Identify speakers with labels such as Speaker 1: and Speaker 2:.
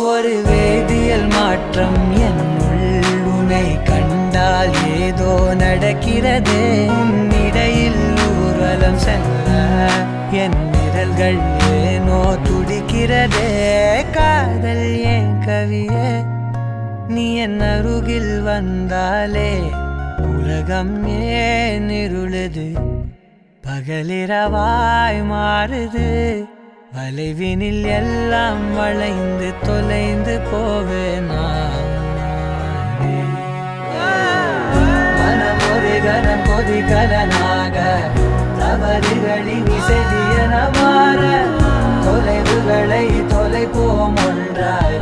Speaker 1: ஒரு வேதியியல் மாற்றம் என்னுள் உன்னை கண்டால் ஏதோ நடக்கிறது. இடையில் ஊர்வலம் செல்ல என் விரல்கள் ஏனோ துடிக்கிறதே. காதல் ஏன் கவியே, நீ என் அருகில் வந்தாலே உலகம் ஏன் இருளுது, பகலிரவாய் மாறுது. வளைவினில் எல்லாம் வளைந்து தொலைந்து போவேனா. மனம் ஒரு கணம் கொதிகலனாக தவறுகளின் இசையன மாற தொலைவுகளை தொலைப்போம் ஒன்றாய்.